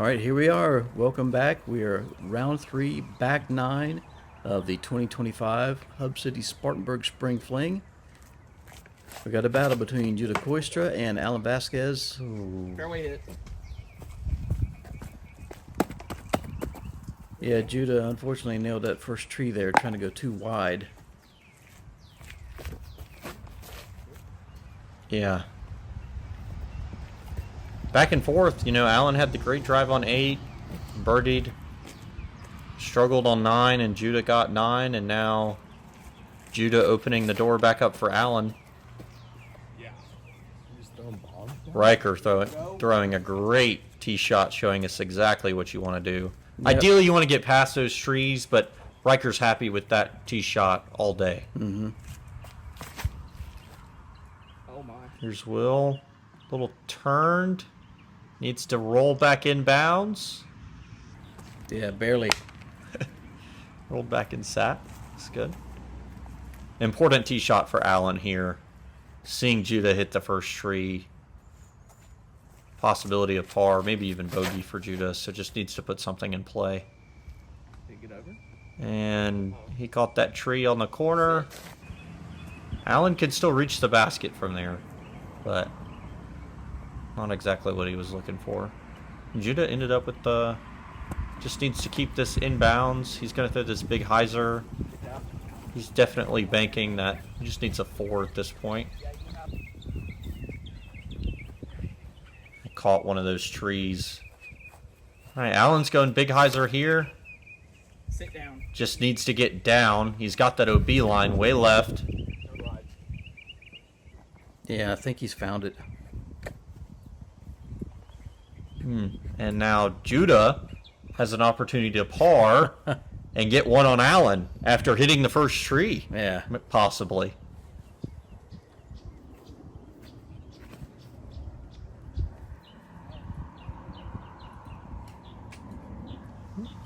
right, here we are. Welcome back. We are round 3, back 9 of the 2025 Hub City Spartanburg Spring Fling. We got a battle between Judah Kooistra and Alan Vazquez. Fairway hit. Yeah, Judah unfortunately nailed that first tree there, trying to go too wide. Yeah. Back and forth, you know, Alan had the great drive on 8, birdied, struggled on 9, and Judah got 9, and now Judah opening the door back up for Alan. Yeah. Just throwing bombs. Ryker throwing a great tee shot, showing us exactly what you want to do. Yep. Ideally, you want to get past those trees, but Ryker's happy with that tee shot all day. Mm-hmm. Oh my. Here's Will. Little turned. Needs to roll back in bounds. Yeah, barely. Rolled back and sat. That's good. Important tee shot for Alan here. Seeing Judah hit the first tree. Possibility of par, maybe even bogey for Judah, so just needs to put something in play. Take it over. And he caught that tree on the corner. Alan could still reach the basket from there, but not exactly what he was looking for. Judah ended up with the... Just needs to keep this in bounds. He's going to throw this big hyzer. He's definitely banking that. He just needs a 4 at this point. I caught one of those trees. Alright, Alan's going big hyzer here. Sit down. Just needs to get down. He's got that OB line way left. No ride. Yeah, I think he's found it. And now Judah has an opportunity to par and get one on Alan after hitting the first tree. Yeah. Possibly.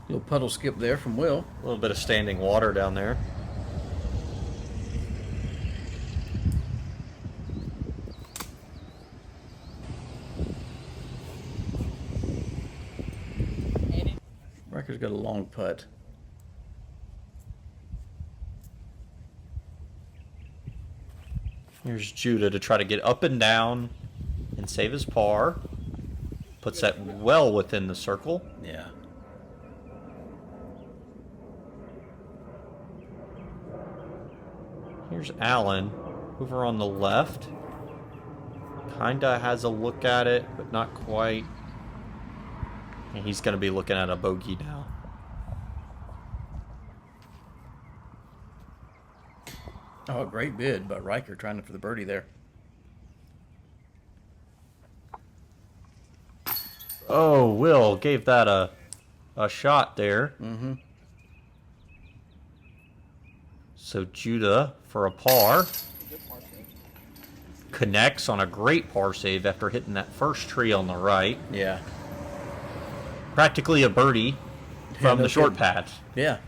Little puddle skip there from Will. A little bit of standing water down there. Ryker's got a long putt. Here's Judah to try to get up and down and save his par. Puts that well within the circle. Yeah. Here's Alan over on the left. Kinda has a look at it, but not quite. And he's going to be looking at a bogey now. Oh, great bid by Ryker trying for the birdie there. Oh, Will gave that a shot there. Mm-hmm. So Judah for a par. Connects on a great par save after hitting that first tree on the right. Yeah. Practically a birdie from no the short kidding. patch. Yeah.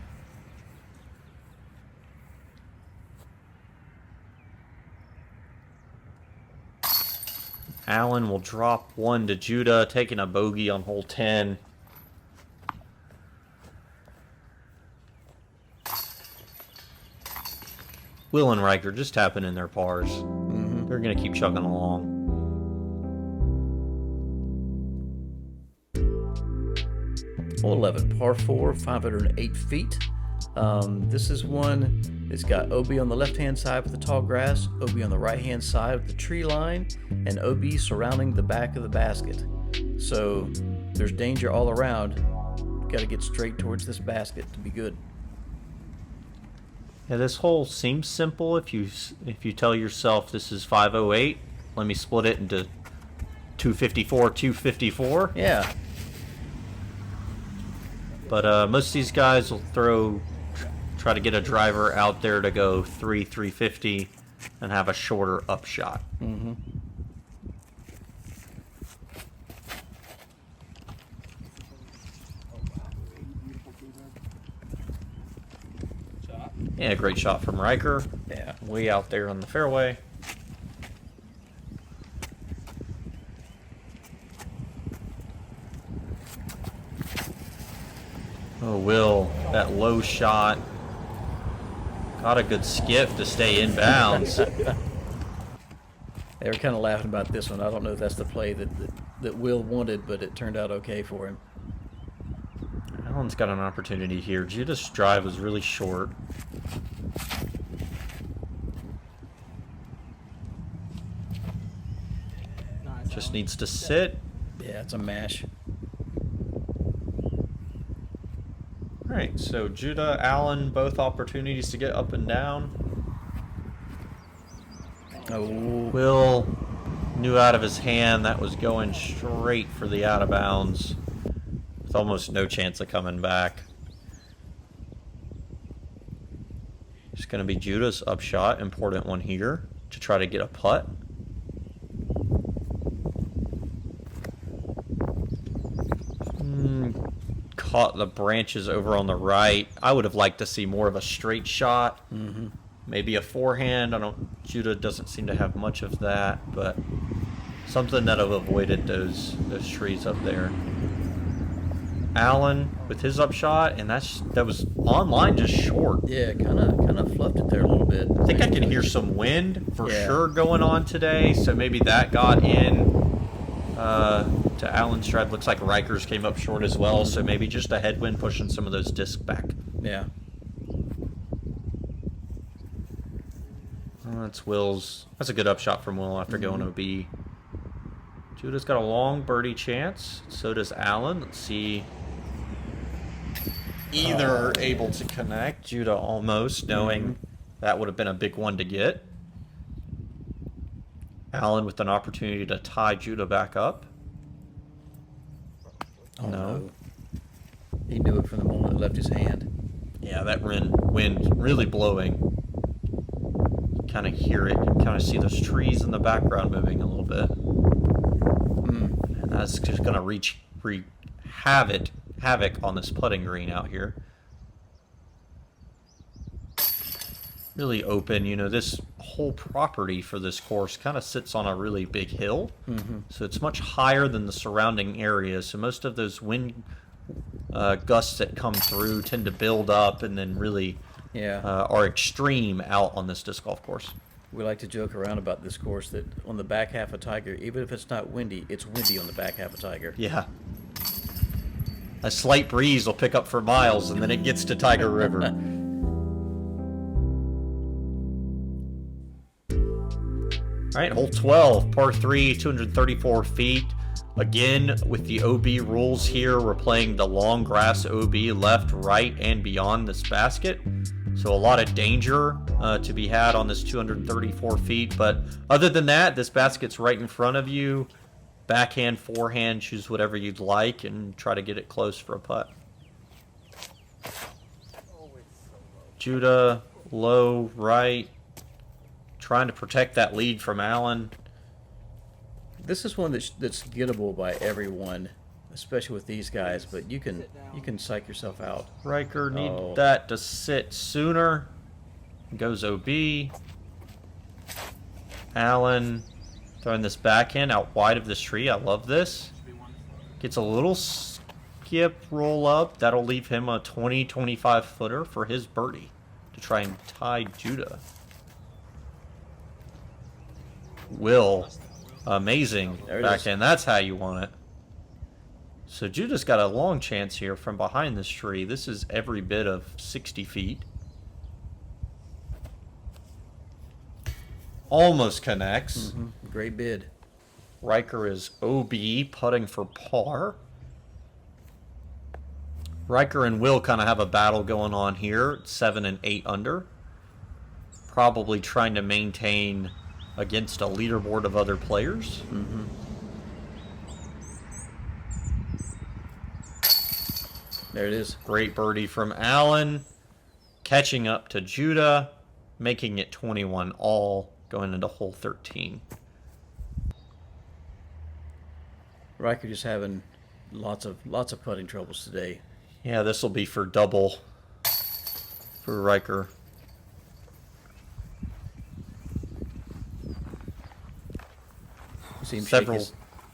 Alan will drop one to Judah, taking a bogey on hole 10. Will and Ryker just tapping in their pars. Mm-hmm. They're going to keep chugging along. Hole 11, par 4, 508 feet. This is one that's got OB on the left-hand side with the tall grass, OB on the right-hand side with the tree line, and OB surrounding the back of the basket. So there's danger all around. Got to get straight towards this basket to be good. Yeah, this hole seems simple if you tell yourself this is 508. Let me split it into 254, 254. Yeah. But most of these guys will try to get a driver out there to go 350 and have a shorter upshot. Mm-hmm. Yeah, great shot from Ryker. Yeah. Way out there on the fairway. Oh, Will, that low shot. Got a good skip to stay in bounds. They were kind of laughing about this one. I don't know if that's the play that Will wanted, but it turned out okay for him. Alan's got an opportunity here. Judah's drive was really short. Nice. Just Alan. needs to sit. Yeah, it's a mash. All right, so Judah, Allen, both opportunities to get up and down. Oh, Will knew out of his hand that was going straight for the out of bounds with almost no chance of coming back. It's going to be Judah's upshot, important one here, to try to get a putt. Caught the branches over on the right. I would have liked to see more of a straight shot. mm-hmm. Maybe a forehand. Judah doesn't seem to have much of that, but something that have avoided those trees up there. Allen with his upshot, and that was online just short. Yeah, kind of fluffed it there a little bit. I think I can hear some wind for Yeah. sure going on today, so maybe that got in to Allen's drive. Looks like Ryker's came up short as well, so maybe just a headwind pushing some of those discs back. Yeah. That's Will's. That's a good upshot from Will after going OB. Judah's got a long birdie chance. So does Allen. Let's see. Either are able to connect. Judah almost, knowing that would have been a big one to get. Allen with an opportunity to tie Judah back up. Oh, No. He knew it from the moment it left his hand. Yeah, that wind really blowing. Kind of hear it. You kind of see those trees in the background moving a little bit. And that's just going to wreak havoc on this putting green out here. Really open. You know, this whole property for this course kind of sits on a really big hill. So it's much higher than the surrounding area. So most of those wind gusts that come through tend to build up and then really are extreme out on this disc golf course. We like to joke around about this course that on the back half of Tyger, even if it's not windy, it's windy on the back half of Tyger. Yeah. A slight breeze will pick up for miles, and then it gets to Tyger River. All right, hole 12, par 3, 234 feet. Again, with the OB rules here, we're playing the long grass OB left, right, and beyond this basket. So a lot of danger to be had on this 234 feet. But other than that, this basket's right in front of you. Backhand, forehand, choose whatever you'd like and try to get it close for a putt. Judah, low, right. Trying to protect that lead from Allen. This is one that's gettable by everyone, especially with these guys. But you can psych yourself out. Ryker need that to sit sooner. Goes OB. Allen throwing this backhand out wide of this tree. I love this. Gets a little skip roll up. That'll leave him a 20-25 footer for his birdie to try and tie Judah. Will, amazing backhand. That's how you want it. So Judah's got a long chance here from behind this tree. This is every bit of 60 feet. Almost connects. Great bid. Ryker is OB, putting for par. Ryker and Will kind of have a battle going on here, 7 and 8 under. Probably trying to maintain against a leaderboard of other players. There it is. Great birdie from Allen. Catching up to Judah, making it 21 all, going into hole 13. Ryker just having lots of putting troubles today. Yeah, this will be for double for Ryker. See him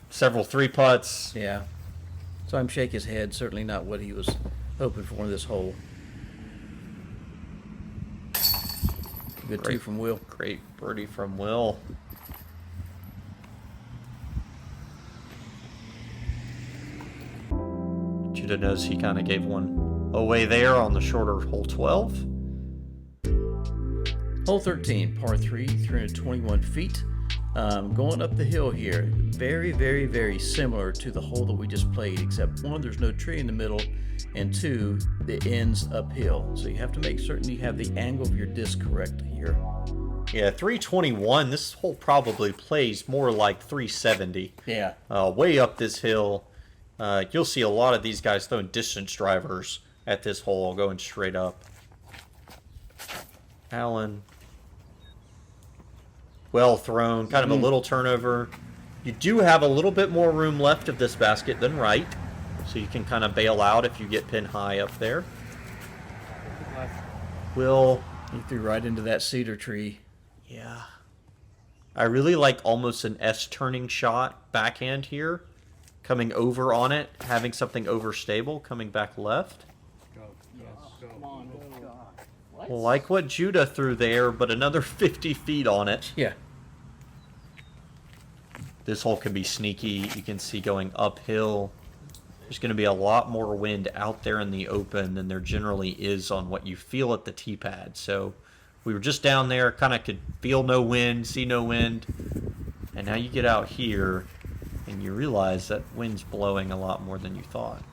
Several three putts. Yeah. So I'm shake his head. Certainly not what he was hoping for one of this hole. Good two from Will. Great birdie from Will. Judah knows he kind of gave one away there on the shorter hole 12. Hole 13, par 3, 321 feet. Going up the hill here. Very, very, very similar to the hole that we just played, except one, there's no tree in the middle, and two, the ends uphill. So you have to make certain you have the angle of your disc correct here. Yeah, 321. This hole probably plays more like 370. Yeah. Way up this hill. You'll see a lot of these guys throwing distance drivers at this hole, going straight up. Allen. Well thrown. Kind of a little turnover. You do have a little bit more room left of this basket than right. So you can kind of bail out if you get pinned high up there. Will. He threw right into that cedar tree. Yeah. I really like almost an S-turning shot backhand here. Coming over on it, having something overstable, coming back left. Go. Yes. Go. Come on, go. What? Like what Judah threw there, but another 50 feet on it. Yeah. This hole can be sneaky. You can see going uphill. There's going to be a lot more wind out there in the open than there generally is on what you feel at the tee pad. So we were just down there, kind of could feel no wind, see no wind. And now you get out here and you realize that wind's blowing a lot more than you thought.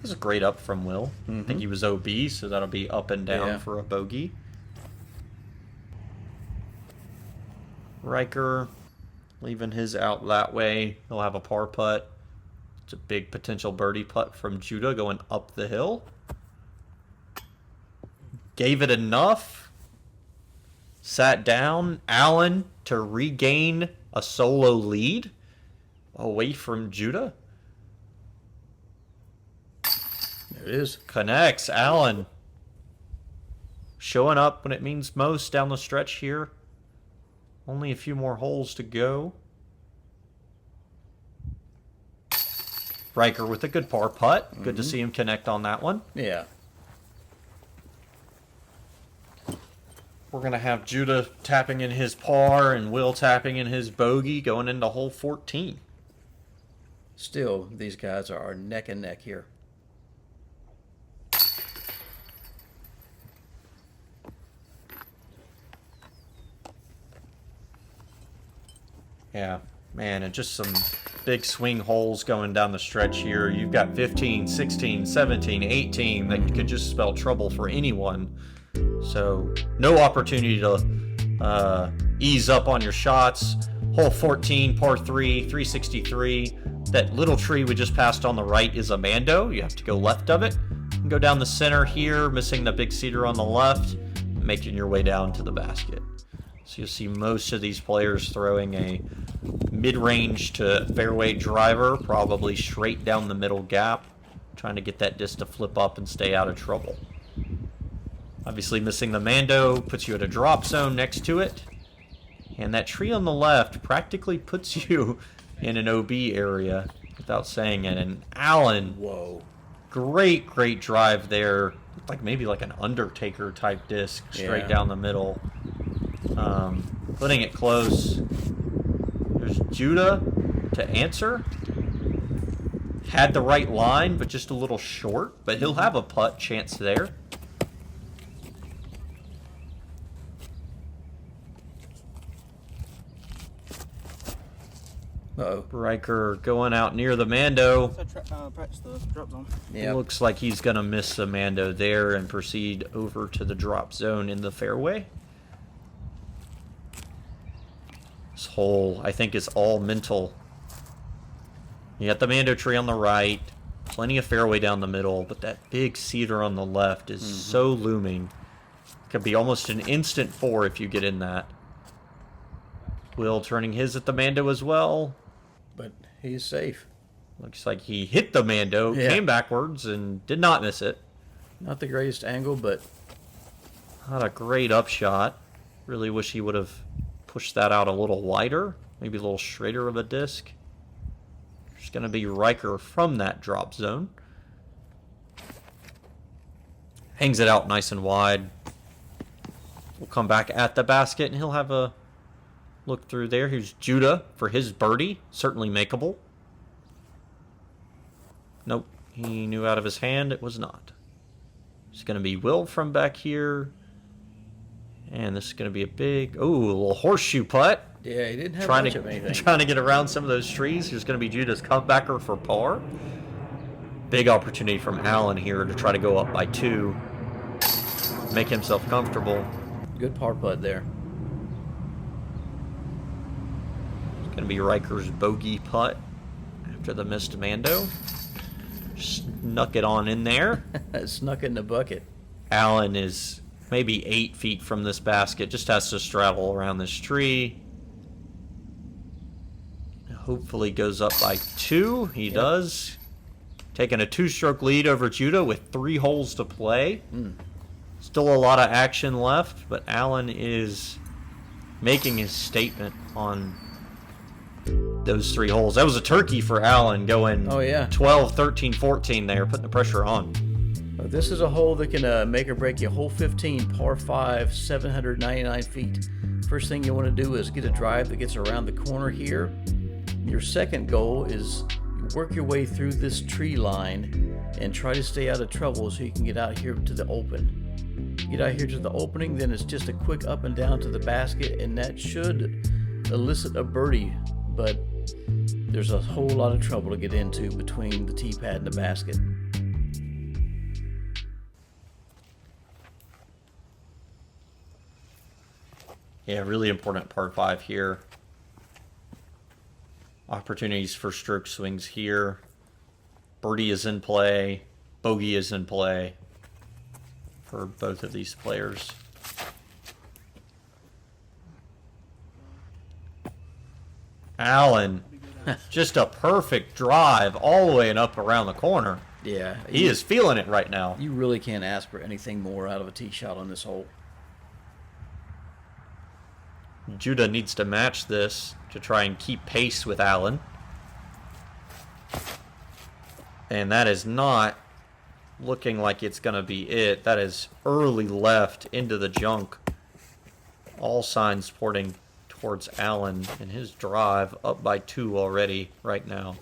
This is a great up from Will. I think he was OB, so that'll be up and down for a bogey. Ryker leaving his out that way. He'll have a par putt. It's a big potential birdie putt from Judah going up the hill. Gave it enough. Sat down. Allen to regain a solo lead away from Judah. There it is. Connects. Allen showing up when it means most down the stretch here. Only a few more holes to go. Ryker with a good par putt. Good to see him connect on that one. Yeah. We're going to have Judah tapping in his par and Will tapping in his bogey going into hole 14. Still, these guys are neck and neck here. Yeah, man, and just some big swing holes going down the stretch here. You've got 15, 16, 17, 18 that could just spell trouble for anyone. So, no opportunity to ease up on your shots. Hole 14, par 3, 363. That little tree we just passed on the right is a Mando. You have to go left of it. And go down the center here, missing the big cedar on the left, making your way down to the basket. So you'll see most of these players throwing a mid-range to fairway driver, probably straight down the middle gap, trying to get that disc to flip up and stay out of trouble. Obviously missing the Mando puts you at a drop zone next to it. And that tree on the left practically puts you in an OB area without saying it. And Allen, Whoa. great drive there. Like maybe like an Undertaker type disc straight down the middle. Putting it close. There's Judah to answer. Had the right line, but just a little short. But he'll have a putt chance there. Uh-oh. Ryker going out near the Mando. So practice the drop zone. Yeah. Looks like he's going to miss the Mando there and proceed over to the drop zone in the fairway. This hole, I think, is all mental. You got the Mando tree on the right, plenty of fairway down the middle, but that big cedar on the left is so looming. Could be almost an instant 4 if you get in that. Will turning his at the Mando as well. But he's safe. Looks like he hit the Mando, came backwards, and did not miss it. Not the greatest angle, but Not a great upshot. Really wish he would have pushed that out a little wider. Maybe a little straighter of a disc. There's going to be Ryker from that drop zone. Hangs it out nice and wide. We'll come back at the basket, and he'll have a look through there. Here's Judah for his birdie. Certainly makeable. Nope. He knew out of his hand it was not. It's going to be Will from back here. And this is going to be a big... Ooh, a little horseshoe putt. Yeah, he didn't have much of anything. Trying to get around some of those trees. Here's going to be Judah's comebacker for par. Big opportunity from Alan here to try to go up by 2. Make himself comfortable. Good par putt there. It's going to be Ryker's bogey putt after the missed Mando. Snuck it on in there. Snuck it in the bucket. Alan is maybe 8 feet from this basket. Just has to straddle around this tree. Hopefully goes up by 2. He does. Taking a 2-stroke lead over Judah with 3 holes to play. Still a lot of action left, but Alan is making his statement on those 3 holes. That was a turkey for Alan going 12, 13, 14 there, putting the pressure on. This is a hole that can make or break you. Hole 15, par 5, 799 feet. First thing you want to do is get a drive that gets around the corner here. Your second goal is work your way through this tree line and try to stay out of trouble so you can get out here to the open. Get out here to the opening, then it's just a quick up and down to the basket, and that should elicit a birdie, but there's a whole lot of trouble to get into between the tee pad and the basket. Yeah, really important par 5 here. Opportunities for stroke swings here. Birdie is in play. Bogey is in play for both of these players. Alan, just a perfect drive all the way and up around the corner. Yeah. He is feeling it right now. You really can't ask for anything more out of a tee shot on this hole. Judah needs to match this to try and keep pace with Alan. And that is not looking like it's going to be it. That is early left into the junk. All signs pointing towards Alan and his drive up by 2 already right now.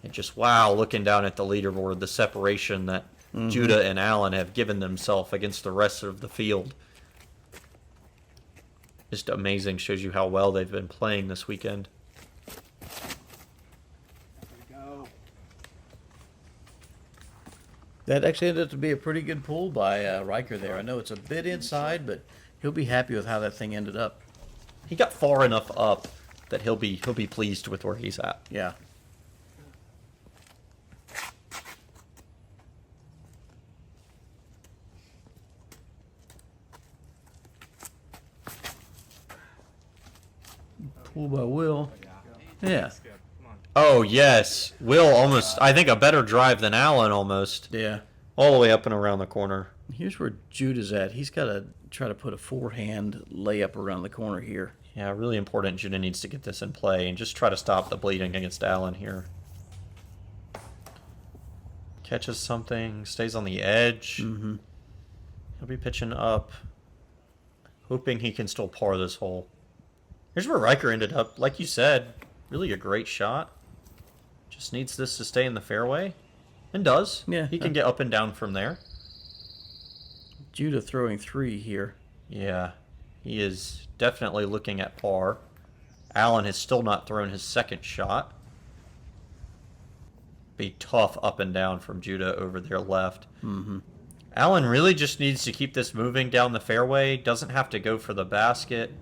And just, wow, looking down at the leaderboard, the separation that Judah and Alan have given themselves against the rest of the field. Just amazing. Shows you how well they've been playing this weekend. That actually ended up to be a pretty good pull by Ryker there. I know it's a bit inside, but he'll be happy with how that thing ended up. He got far enough up that he'll be pleased with where he's at. Yeah. Pull by Will. Yeah. Oh, yes. Will almost, I think, a better drive than Alan almost. Yeah. All the way up and around the corner. Here's where Judah's at. He's got to try to put a forehand layup around the corner here. Yeah, really important. Judah needs to get this in play and just try to stop the bleeding against Alan here. Catches something, stays on the edge. He'll be pitching up, hoping he can still par this hole. Here's where Ryker ended up. Like you said, really a great shot. Just needs this to stay in the fairway. And does. Yeah. He can get up and down from there. Judah throwing 3 here. Yeah. He is definitely looking at par. Alan has still not thrown his second shot. Be tough up and down from Judah over there left. Alan really just needs to keep this moving down the fairway. Doesn't have to go for the basket.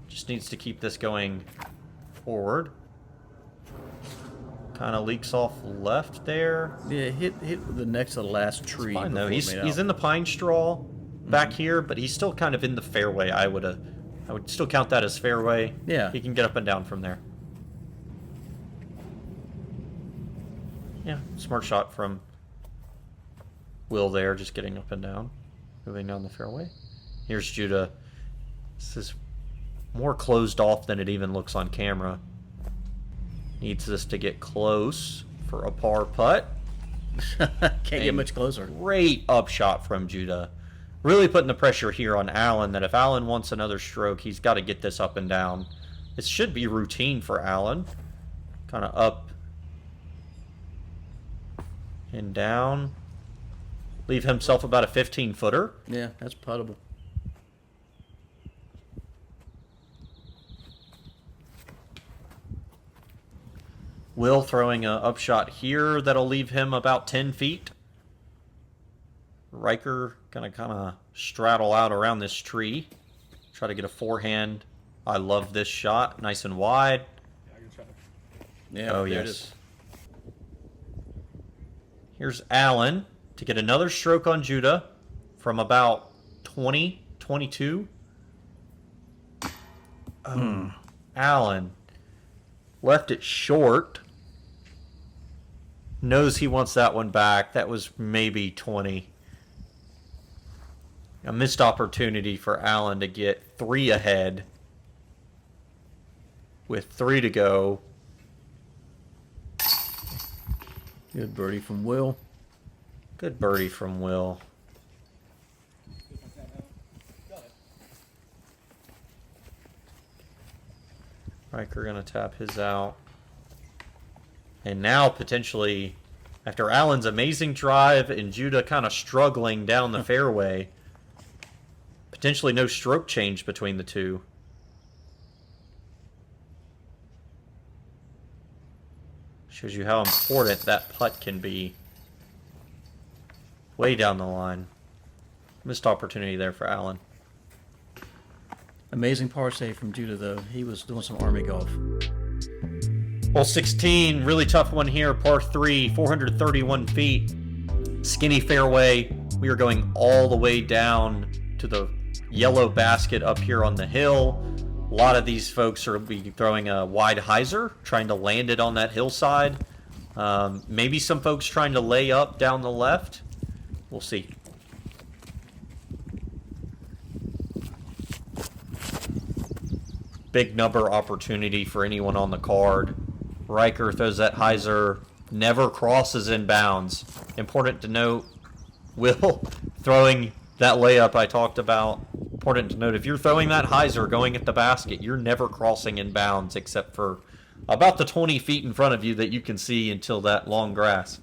Just needs to keep this going forward. Kind of leaks off left there. Yeah, hit the next to the last tree. It's fine though. before it made He's out. in the pine straw back here, but he's still kind of in the fairway. I would still count that as fairway. Yeah. He can get up and down from there. Yeah, smart shot from Will there, just getting up and down, moving down the fairway. Here's Judah. This is more closed off than it even looks on camera. Needs this to get close for a par putt. Can't get much closer. Great upshot from Judah. Really putting the pressure here on Allen that if Allen wants another stroke, he's got to get this up and down. It should be routine for Allen. Kind of up and down. Leave himself about a 15-footer. Yeah, that's puttable. Will throwing an upshot here that'll leave him about 10 feet. Ryker gonna kind of straddle out around this tree. Try to get a forehand. I love this shot. Nice and wide. Yeah, Oh, there it yes. is. Here's Allen to get another stroke on Judah from about 20, 22. Allen left it short. Knows he wants that one back. That was maybe 20. A missed opportunity for Allen to get 3 ahead with 3 to go. Good birdie from Will. Good birdie from Will. Ryker gonna tap his out. And now potentially, after Allen's amazing drive and Judah kind of struggling down the fairway, potentially no stroke change between the two. Shows you how important that putt can be. Way down the line. Missed opportunity there for Allen. Amazing par save from Judah, though. He was doing some Army golf. Hole 16, really tough one here. Par 3, 431 feet. Skinny fairway. We are going all the way down to the yellow basket up here on the hill. A lot of these folks are be throwing a wide hyzer, trying to land it on that hillside. Maybe some folks trying to lay up down the left. We'll see. Big number opportunity for anyone on the card. Ryker throws that hyzer, never crosses in bounds. Important to note, Will throwing that layup I talked about. Important to note, if you're throwing that hyzer going at the basket, you're never crossing in bounds except for about the 20 feet in front of you that you can see until that long grass.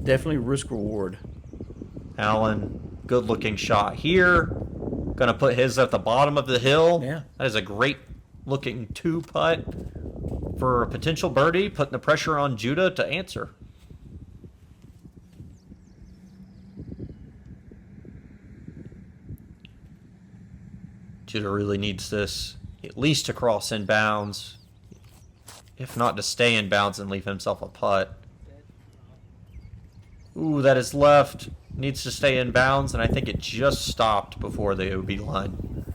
Definitely risk reward. Allen, good looking shot here. Gonna put his at the bottom of the hill. Yeah. That is a great looking 2-putt for a potential birdie, putting the pressure on Judah to answer. Judah really needs this at least to cross in bounds, if not to stay in bounds and leave himself a putt. Ooh, that is left. Needs to stay in bounds, and I think it just stopped before the OB line.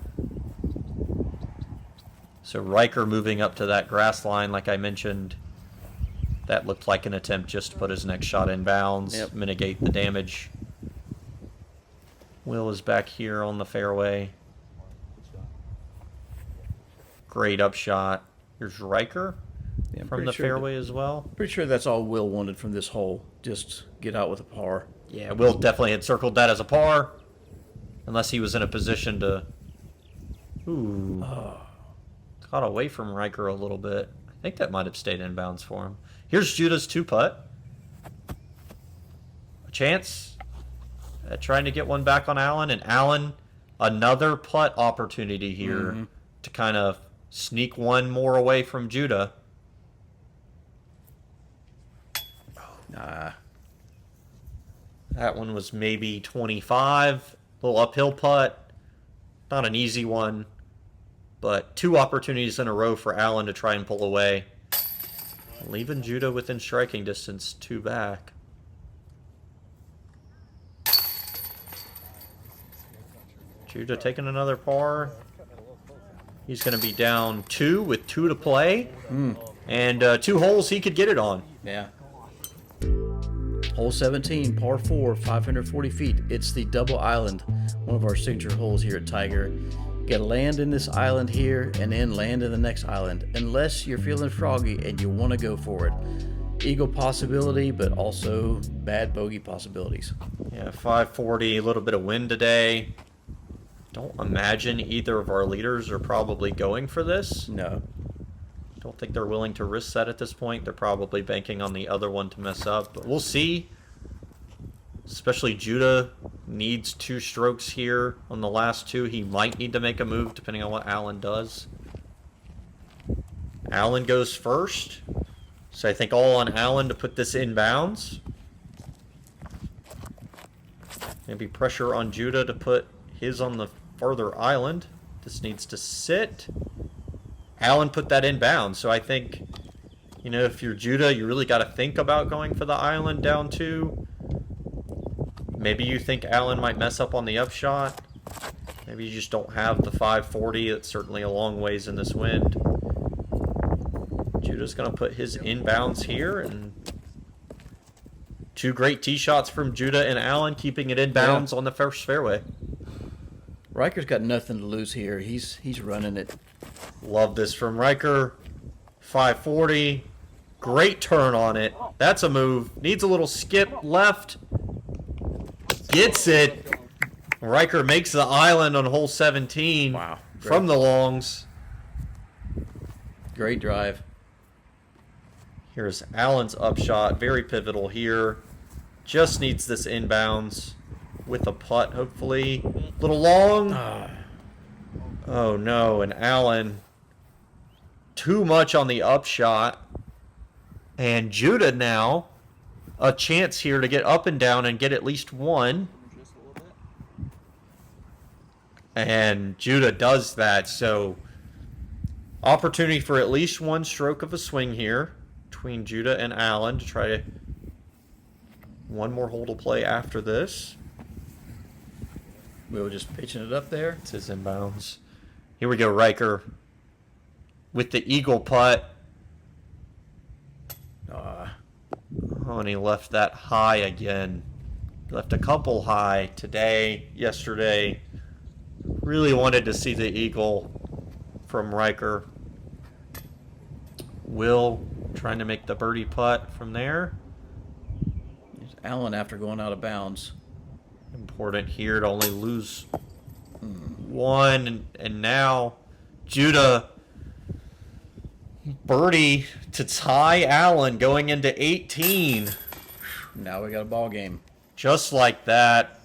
So Ryker moving up to that grass line, like I mentioned. That looked like an attempt just to put his next shot in bounds, Yep. mitigate the damage. Will is back here on the fairway. Great upshot. Here's Ryker Yeah, I'm from pretty the sure fairway as well. Pretty sure that's all Will wanted from this hole. Just get out with a par. Yeah, Will definitely had circled that as a par. Unless he was in a position to... Ooh. Got away from Ryker a little bit. I think that might have stayed in bounds for him. Here's Judah's 2-putt. A chance at trying to get one back on Allen. And Allen, another putt opportunity here to kind of sneak one more away from Judah. Nah. That one was maybe 25. Little uphill putt. Not an easy one. But 2 opportunities in a row for Allen to try and pull away. Leaving Judah within striking distance, 2 back. Judah taking another par. He's going to be down 2 with 2 to play. And 2 holes he could get it on. Yeah. Hole 17, par 4, 540 feet. It's the double island, one of our signature holes here at Tyger. You got to land in this island here and then land in the next island, unless you're feeling froggy and you want to go for it. eagle possibility, but also bad bogey possibilities. Yeah, 540, a little bit of wind today. Don't imagine either of our leaders are probably going for this. No. Don't think they're willing to risk that at this point. They're probably banking on the other one to mess up, but we'll see. Especially Judah needs 2 strokes here on the last 2. He might need to make a move depending on what Alan does. Alan goes first. So I think all on Alan to put this in bounds. Maybe pressure on Judah to put his on the further island. This needs to sit. Alan put that in bounds. So I think, you know, if you're Judah, you really got to think about going for the island down 2. Maybe you think Alan might mess up on the upshot. Maybe you just don't have the 540. It's certainly a long ways in this wind. Judah's going to put his inbounds here. And 2 great tee shots from Judah and Alan, keeping it inbounds on the first fairway. Ryker's got nothing to lose here. He's running it. Love this from Ryker. 540. Great turn on it. That's a move. Needs a little skip left. Gets it. Ryker makes the island on hole 17. Wow. From the longs. Great drive. Here's Allen's upshot. Very pivotal here. Just needs this inbounds with a putt, hopefully. Little long. Oh, no. And Allen, too much on the upshot. And Judah now, a chance here to get up and down and get at least 1. And Judah does that. So, opportunity for at least 1 stroke of a swing here between Judah and Allen to try to 1 more hole to play after this. Will just pitching it up there. It's his inbounds. Here we go, Ryker with the eagle putt. Oh, and he left that high again. Left a couple high today, yesterday. Really wanted to see the eagle from Ryker. Will trying to make the birdie putt from there. Allen after going out of bounds. Important here to only lose 1. And now Judah birdie to tie Allen going into 18. Now we got a ball game. Just like that.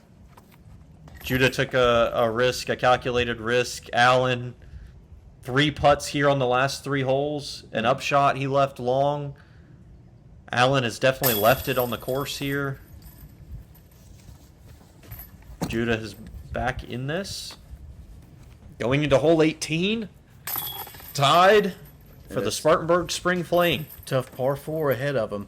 Judah took a risk, a calculated risk. Allen, 3 putts here on the last 3 holes. An upshot he left long. Allen has definitely left it on the course here. Judah is back in this. Going into hole 18. Tied for the Spartanburg Spring Fling. Tough par 4 ahead of him.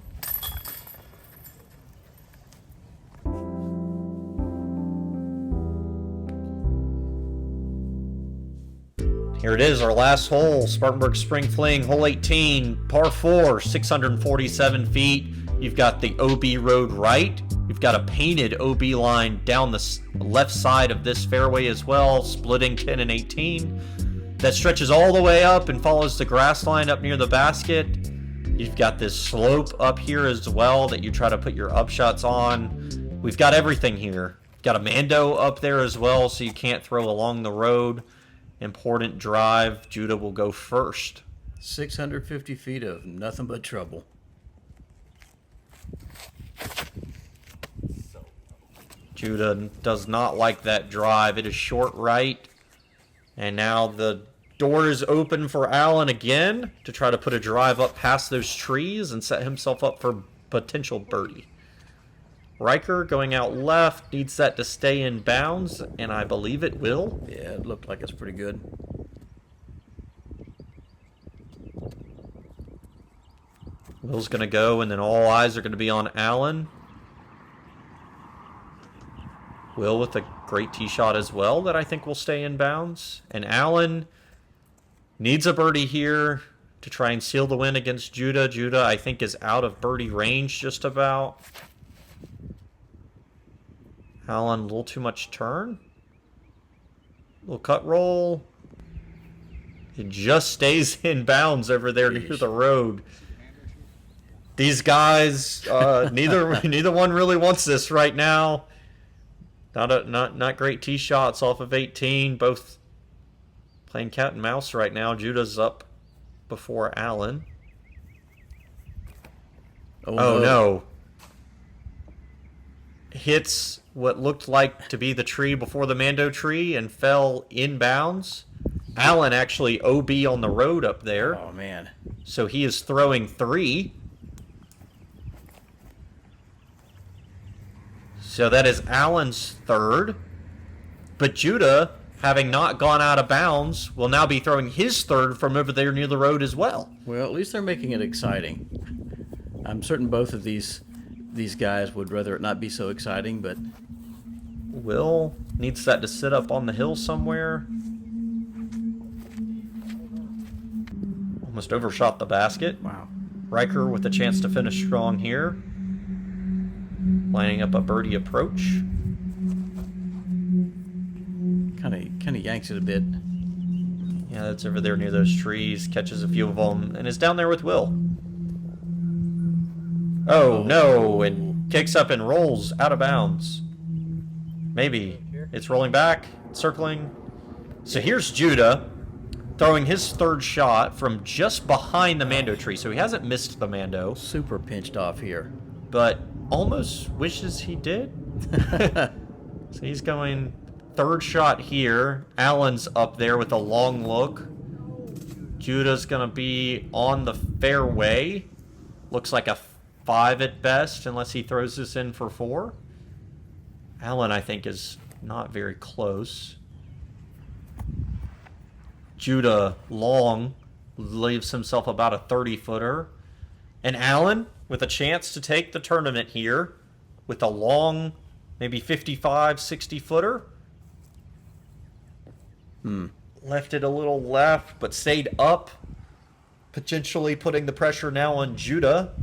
Here it is, our last hole, Spartanburg Spring Fling, hole 18, par 4, 647 feet. You've got the OB road right. You've got a painted OB line down the left side of this fairway as well, splitting 10 and 18. That stretches all the way up and follows the grass line up near the basket. You've got this slope up here as well that you try to put your upshots on. We've got everything here. Got a Mando up there as well, so you can't throw along the road. Important drive. Judah will go first. 650 feet of nothing but trouble. Judah does not like that drive. It is short right. And now the door is open for Allen again to try to put a drive up past those trees and set himself up for potential birdie. Ryker going out left, needs that to stay in bounds, and I believe it will. Yeah, it looked like it's pretty good. Will's going to go, and then all eyes are going to be on Allen. Will with a great tee shot as well that I think will stay in bounds. And Allen needs a birdie here to try and seal the win against Judah. Judah, I think, is out of birdie range just about. Allen, a little too much turn. Little cut roll. It just stays in bounds over there near the road. These guys, neither one really wants this right now. Not great tee shots off of 18. Both playing cat and mouse right now. Judah's up before Alan. Oh no. Hits what looked like to be the tree before the Mando tree and fell inbounds. Alan actually OB on the road up there. Oh man. So he is throwing 3. So that is Alan's 3rd. But Judah, having not gone out of bounds, will now be throwing his 3rd from over there near the road as well. Well, at least they're making it exciting. I'm certain both of these guys would rather it not be so exciting, but Will needs that to sit up on the hill somewhere. Almost overshot the basket. wow. Ryker with a chance to finish strong here. Lining up a birdie approach. Kind of yanks it a bit. Yeah, that's over there near those trees. Catches a few of them and is down there with Will. Oh no, and kicks up and rolls out of bounds. Maybe. It's rolling back, circling. So here's Judah throwing his 3rd shot from just behind the Mando tree. So he hasn't missed the Mando, Super pinched off here. but almost wishes he did. So he's going 3rd shot here. Allen's up there with a long look. Judah's going to be on the fairway. Looks like a 5 at best, unless he throws this in for 4. Allen, I think, is not very close. Judah long leaves himself about a 30-footer. And Allen, with a chance to take the tournament here, with a long, maybe 55, 60-footer. Left it a little left, but stayed up. Potentially putting the pressure now on Judah.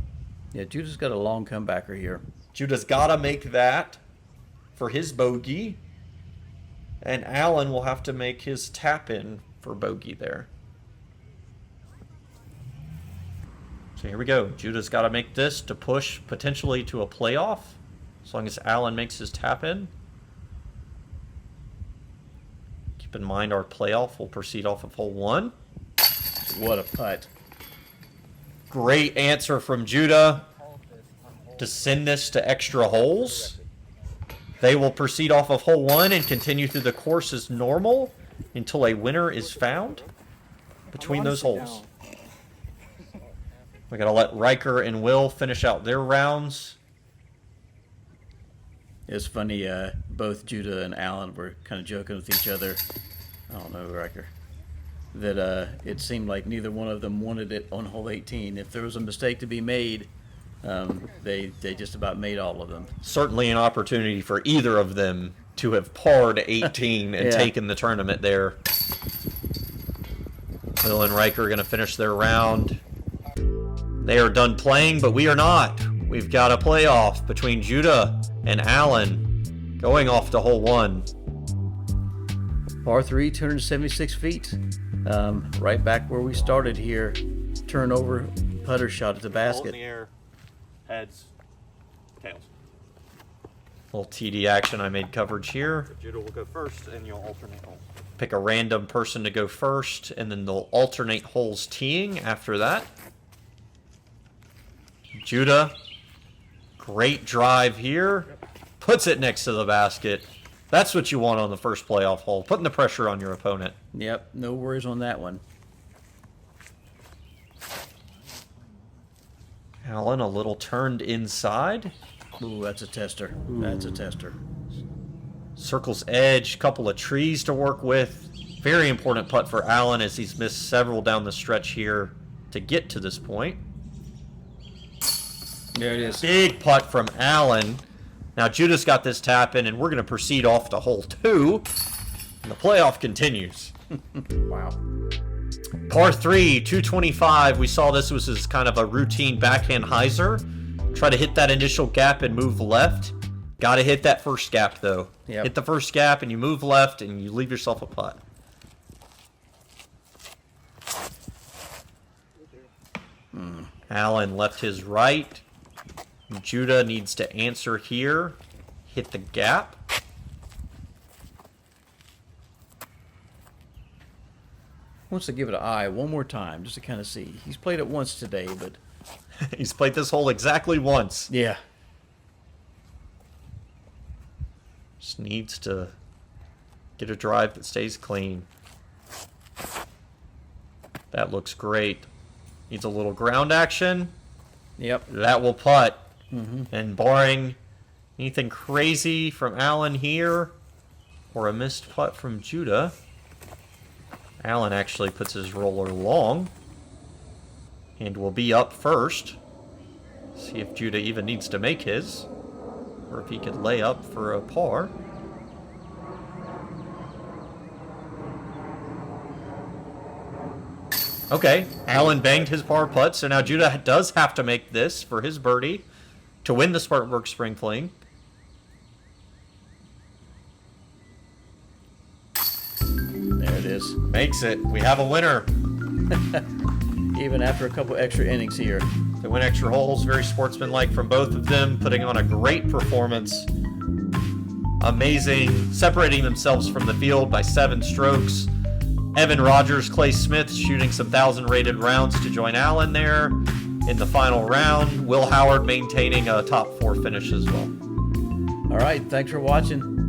Yeah, Judah's got a long comebacker here. Judah's got to make that for his bogey. And Allen will have to make his tap-in for bogey there. So here we go. Judah's got to make this to push potentially to a playoff. As long as Allen makes his tap-in. Keep in mind our playoff will proceed off of hole 1. What a putt. Great answer from Judah to send this to extra holes. They will proceed off of hole 1 and continue through the course as normal until a winner is found between those holes. We're going to let Ryker and Will finish out their rounds. It's funny, both Judah and Alan were kind of joking with each other. I don't know, Ryker. That it seemed like neither one of them wanted it on hole 18. If there was a mistake to be made, they just about made all of them. Certainly an opportunity for either of them to have parred 18 and Yeah. taken the tournament there. Will and Ryker are going to finish their round. They are done playing, but we are not. We've got a playoff between Judah and Allen going off to hole 1. Par 3, 276 feet. Right back where we started here. Turnover, putter shot at the basket. air, heads, tails. Little TD action. I made coverage here. Judah will go first, and you'll alternate holes. Pick a random person to go first, and then they'll alternate holes teeing after that. Judah, great drive here. Puts it next to the basket. That's what you want on the first playoff hole, putting the pressure on your opponent. Yep, no worries on that one. Allen a little turned inside. Ooh, that's a tester. That's a tester. Circle's edge, couple of trees to work with. Very important putt for Allen as he's missed several down the stretch here to get to this point. There it is. Big putt from Allen. Now Judah's got this tap in, and we're going to proceed off to hole 2. And the playoff continues. Wow. Par 3, 225. We saw this was as kind of a routine backhand hyzer. Try to hit that initial gap and move left. Got to hit that first gap, though. Yep. Hit the first gap, and you move left, and you leave yourself a putt. Alan left his right. Judah needs to answer here. Hit the gap. Wants to give it an eye one more time just to kind of see. He's played it once today, but He's played this hole exactly once. yeah. Just needs to get a drive that stays clean. That looks great. Needs a little ground action. Yep. That will putt. And barring anything crazy from Alan here, or a missed putt from Judah, Alan actually puts his roller long and will be up first. See if Judah even needs to make his, or if he could lay up for a par. Okay, Alan banged his par putt, so now Judah does have to make this for his birdie to win the Spartanburg Spring Fling. There it is. Makes it. We have a winner. Even after a couple extra innings here. They win extra holes. Very sportsmanlike from both of them, putting on a great performance. Amazing. Separating themselves from the field by 7 strokes. Evan Rogers, Clay Smith shooting some 1,000-rated rounds to join Alan there in the final round. Will Howard maintaining a top 4 finish as well. All right. Thanks for watching.